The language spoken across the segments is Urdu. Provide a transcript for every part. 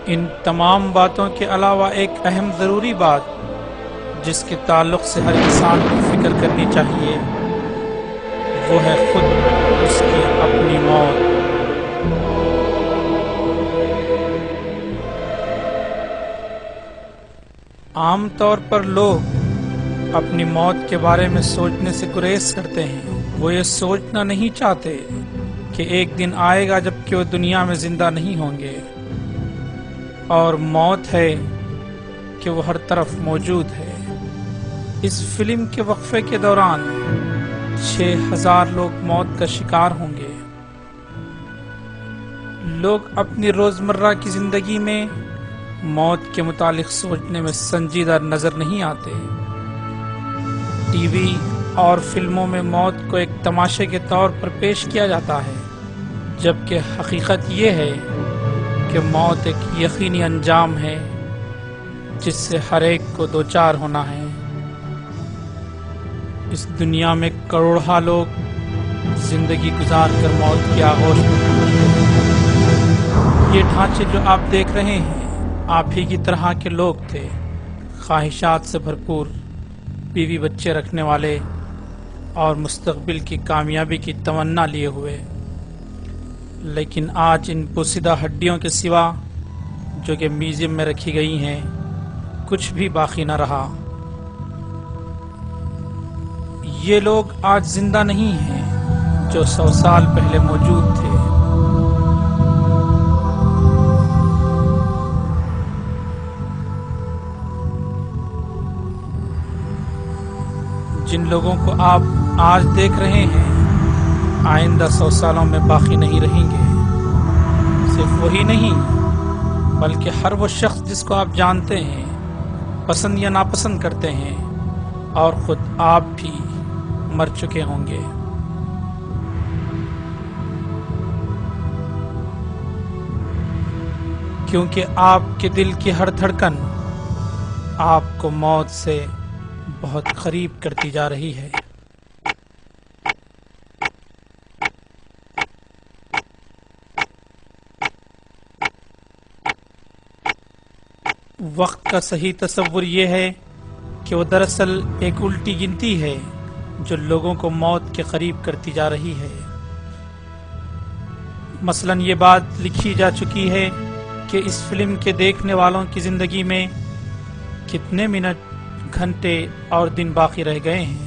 ان تمام باتوں کے علاوہ ایک اہم ضروری بات جس کے تعلق سے ہر انسان کو فکر کرنی چاہیے وہ ہے خود اس کی اپنی موت۔ عام طور پر لوگ اپنی موت کے بارے میں سوچنے سے گریز کرتے ہیں۔ وہ یہ سوچنا نہیں چاہتے کہ ایک دن آئے گا جب کہ وہ دنیا میں زندہ نہیں ہوں گے، اور موت ہے کہ وہ ہر طرف موجود ہے۔ اس فلم کے وقفے کے دوران 6000 لوگ موت کا شکار ہوں گے۔ لوگ اپنی روزمرہ کی زندگی میں موت کے متعلق سوچنے میں سنجیدہ نظر نہیں آتے۔ ٹی وی اور فلموں میں موت کو ایک تماشے کے طور پر پیش کیا جاتا ہے، جبکہ حقیقت یہ ہے کہ موت ایک یقینی انجام ہے جس سے ہر ایک کو دوچار ہونا ہے۔ اس دنیا میں کروڑہا لوگ زندگی گزار کر موت کی آغوش میں پہنچتے ہیں۔ یہ ڈھانچے جو آپ دیکھ رہے ہیں آپ ہی کی طرح کے لوگ تھے، خواہشات سے بھرپور، بیوی بچے رکھنے والے اور مستقبل کی کامیابی کی تمنا لیے ہوئے، لیکن آج ان پوسیدہ ہڈیوں کے سوا جو کہ میوزیم میں رکھی گئی ہیں کچھ بھی باقی نہ رہا۔ یہ لوگ آج زندہ نہیں ہیں جو 100 سال پہلے موجود تھے۔ جن لوگوں کو آپ آج دیکھ رہے ہیں آئندہ 100 سالوں میں باقی نہیں رہیں گے۔ صرف وہی نہیں بلکہ ہر وہ شخص جس کو آپ جانتے ہیں، پسند یا ناپسند کرتے ہیں، اور خود آپ بھی مر چکے ہوں گے۔ کیونکہ آپ کے دل کی ہر دھڑکن آپ کو موت سے بہت قریب کرتی جا رہی ہے۔ وقت کا صحیح تصور یہ ہے کہ وہ دراصل ایک الٹی گنتی ہے جو لوگوں کو موت کے قریب کرتی جا رہی ہے۔ مثلاً یہ بات لکھی جا چکی ہے کہ اس فلم کے دیکھنے والوں کی زندگی میں کتنے منٹ، گھنٹے اور دن باقی رہ گئے ہیں،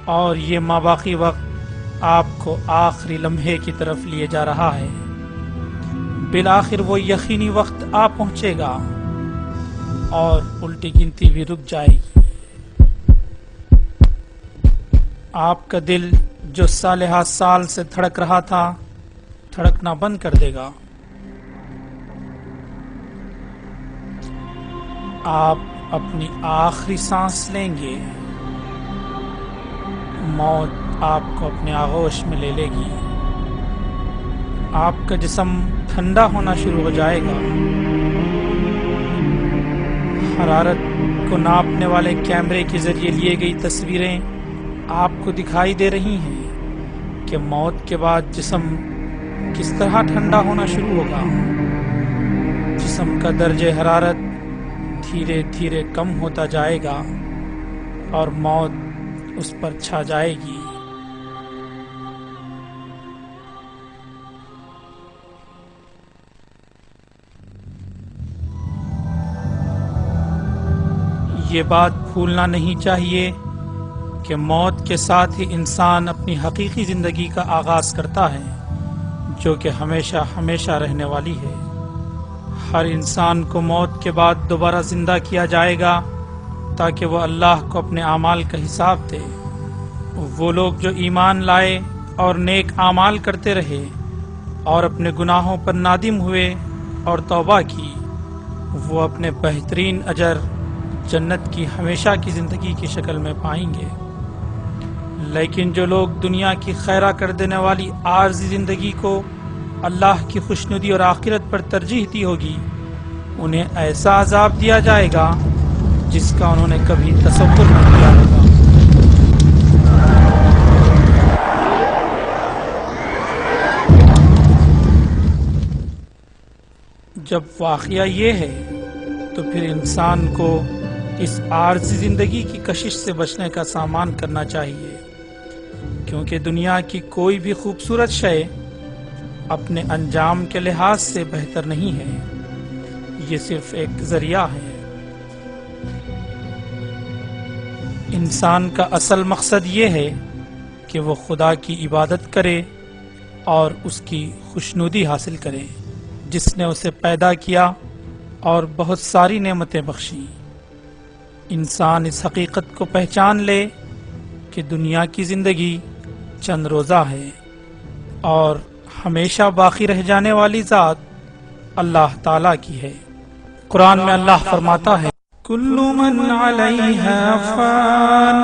اور یہ ماباقی وقت آپ کو آخری لمحے کی طرف لیے جا رہا ہے۔ بالآخر وہ یقینی وقت آ پہنچے گا اور الٹی گنتی بھی رک جائے گی۔ آپ کا دل جو سال ہا سال سے دھڑک رہا تھا دھڑکنا بند کر دے گا۔ آپ اپنی آخری سانس لیں گے، موت آپ کو اپنے آغوش میں لے لے گی۔ آپ کا جسم ٹھنڈا ہونا شروع ہو جائے گا۔ حرارت کو ناپنے والے کیمرے کے ذریعے لیے گئی تصویریں آپ کو دکھائی دے رہی ہیں کہ موت کے بعد جسم کس طرح ٹھنڈا ہونا شروع ہوگا۔ جسم کا درجہ حرارت دھیرے دھیرے کم ہوتا جائے گا اور موت اس پر چھا جائے گی۔ یہ بات بھولنا نہیں چاہیے کہ موت کے ساتھ ہی انسان اپنی حقیقی زندگی کا آغاز کرتا ہے، جو کہ ہمیشہ ہمیشہ رہنے والی ہے۔ ہر انسان کو موت کے بعد دوبارہ زندہ کیا جائے گا تاکہ وہ اللہ کو اپنے اعمال کا حساب دے۔ وہ لوگ جو ایمان لائے اور نیک اعمال کرتے رہے اور اپنے گناہوں پر نادم ہوئے اور توبہ کی، وہ اپنے بہترین اجر جنت کی ہمیشہ کی زندگی کی شکل میں پائیں گے۔ لیکن جو لوگ دنیا کی خیرہ کر دینے والی عارضی زندگی کو اللہ کی خوشنودی اور آخرت پر ترجیح دی ہوگی، انہیں ایسا عذاب دیا جائے گا جس کا انہوں نے کبھی تصور نہ کیا ہوگا۔ جب واقعہ یہ ہے تو پھر انسان کو اس عارضی زندگی کی کشش سے بچنے کا سامان کرنا چاہیے، کیونکہ دنیا کی کوئی بھی خوبصورت شے اپنے انجام کے لحاظ سے بہتر نہیں ہے، یہ صرف ایک ذریعہ ہے۔ انسان کا اصل مقصد یہ ہے کہ وہ خدا کی عبادت کرے اور اس کی خوشنودی حاصل کرے، جس نے اسے پیدا کیا اور بہت ساری نعمتیں بخشیں۔ انسان اس حقیقت کو پہچان لے کہ دنیا کی زندگی چند روزہ ہے اور ہمیشہ باقی رہ جانے والی ذات اللہ تعالیٰ کی ہے۔ قرآن میں اللہ فرماتا ہے، کل من علیہا فان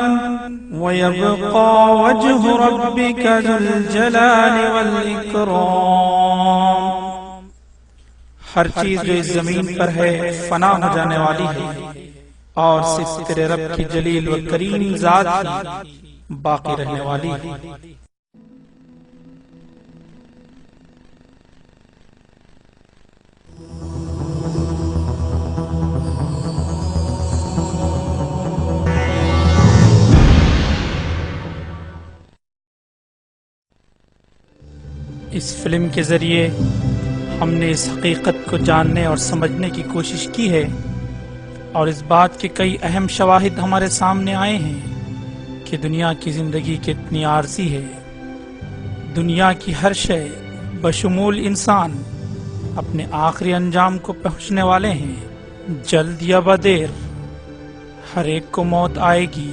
وَيَبْقَى وَجْهُ رَبِّكَ ذُو الْجَلَالِ وَالْإِكْرَامِ۔ ہر چیز جو اس زمین پر ہے فنا ہو جانے والی ہے، اور صرف تیرے رب کی جلیل و کریم ذات ہی باقی رہنے والی ہے۔ اس فلم کے ذریعے ہم نے اس حقیقت کو جاننے اور سمجھنے کی کوشش کی ہے، اور اس بات کے کئی اہم شواہد ہمارے سامنے آئے ہیں کہ دنیا کی زندگی کتنی عارضی ہے۔ دنیا کی ہر شے بشمول انسان اپنے آخری انجام کو پہنچنے والے ہیں۔ جلد یا بدیر ہر ایک کو موت آئے گی،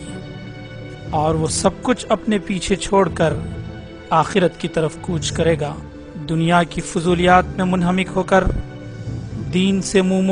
اور وہ سب کچھ اپنے پیچھے چھوڑ کر آخرت کی طرف کوچ کرے گا۔ دنیا کی فضولیات میں منہمک ہو کر دین سے منہ